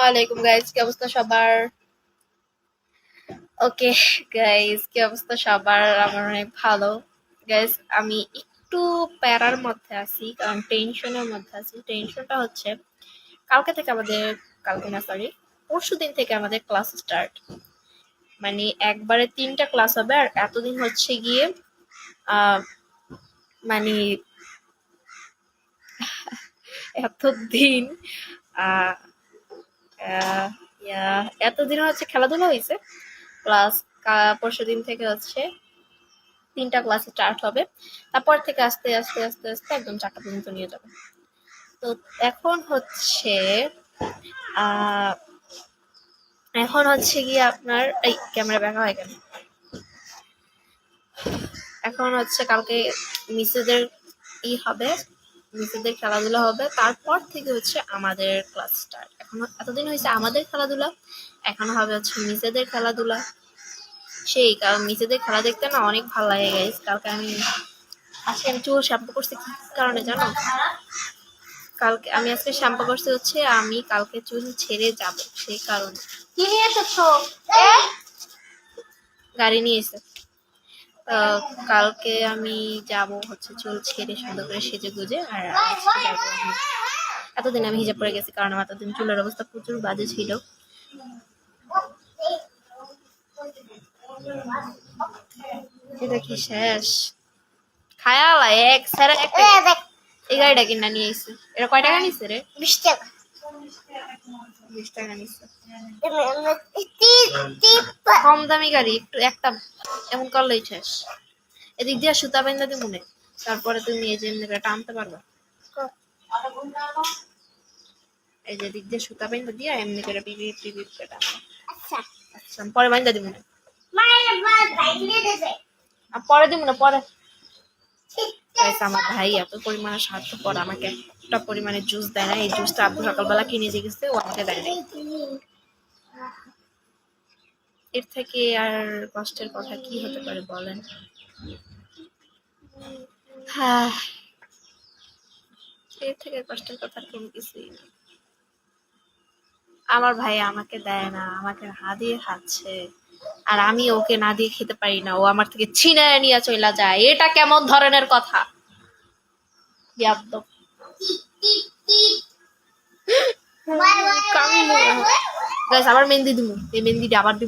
আলাইকুম গাইস, কি অবস্থা সবার? ওকে গাইস, কি অবস্থা সবার? আমার অনেক ভালো। গাইস, আমি একটু প্যারার মধ্যে আছি, কারণ টেনশনের মধ্যে আছি। টেনশনটা হচ্ছে কালকে থেকে আমাদের, কালকে না সরি, পরশু দিন থেকে আমাদের ক্লাস স্টার্ট। মানে একবারে 3টা ক্লাস হবে, আর এতদিন হচ্ছে গিয়ে আহ মানে এতদিন আহ আহ, এতদিন হচ্ছে খেলাধুলা হয়েছে। প্লাস পরশু দিন থেকে হচ্ছে 3টা ক্লাস স্টার্ট হবে। তারপর থেকে আস্তে আস্তে আস্তে আস্তে একদম 4টা পর্যন্ত নিয়ে যাবে। তো এখন হচ্ছে আহ এখন হচ্ছে গিয়ে আপনার এই ক্যামেরা ব্যাকা হয় কেন? এখন হচ্ছে কালকে মিসেদের হবে, মিসেদের খেলাধুলা হবে। তারপর থেকে হচ্ছে আমাদের ক্লাস স্টার্ট। এখন এতদিন হয়েছে আমাদের খেলাধুলা, এখন হবে হচ্ছে মিসেদের খেলাধুলা। সেই কারণ মিসেদের খেলা দেখতে না অনেক ভালো লাগে গাইস। কালকে আজকে আমি চুল শ্যাম্পু করছি কি কারণে জানো? কালকে আমি আজকে শ্যাম্পু করছি হচ্ছে আমি কালকে চুল ছেড়ে যাব, সেই কারণে। কি নিয়ে এসেছো? গাড়ি নিয়ে এসে কালকে আমি যাব হচ্ছে চুল ছেড়ে সুন্দর করে সেজে গুজে। আর আজকে যাবো আমি। এতদিন আমি হিজাব পরে গেছি কারণ আমার এতদিন চুলের অবস্থা প্রচুর বাজে ছিল। এটা কি শেষ? খায়ালা এক স্যার একটা এই গাড়িটা কিনা নিয়ে এসে। এটা কয় টাকা নিচ্ছে রে? 20 টাকা। 20 টাকা নিচ্ছে। কম দামি গাড়ি, একটু একটা এমন করলেই শেষ। এদিক দিয়ে সুতা বাইন্ধা দিব মনে, তারপরে তুমি এই যে এমনি করে টানতে পারবা। এই যে দিক দিয়ে সুতা বাইন্ধা দিয়া এমনি করে পিপি পিপি করে টানবা। আচ্ছা আচ্ছা পরে বাইন্ধা দিব মনে, আর পরে দিব না পরে। আমার ভাই এত পরিমাণে স্বার্থপর, আমাকে একটা পরিমাণে জুস দেয় না। এই জুসটা আব্বু সকালবেলা কিনে দিয়ে গেছে, ও আমাকে দেয় না। এর থেকে আর কষ্টের কথা কি হতে পারে বলেন? হ্যাঁ, এর থেকে কষ্টের কথা কোনো কিছুই না। আমার ভাই আমাকে দেয় না, আমাকে না দিয়ে খাচ্ছে, আর আমি ওকে না দিয়ে খেতে পারি না। ও আমার থেকে ছিনায় নিয়ে চলে যায়। এটা কেমন ধরনের কথা? বিয়াদ্দপ। গাইস, আবার মেহেন্দি দিমু, এই মেহেন্দিটা আবার দিমু।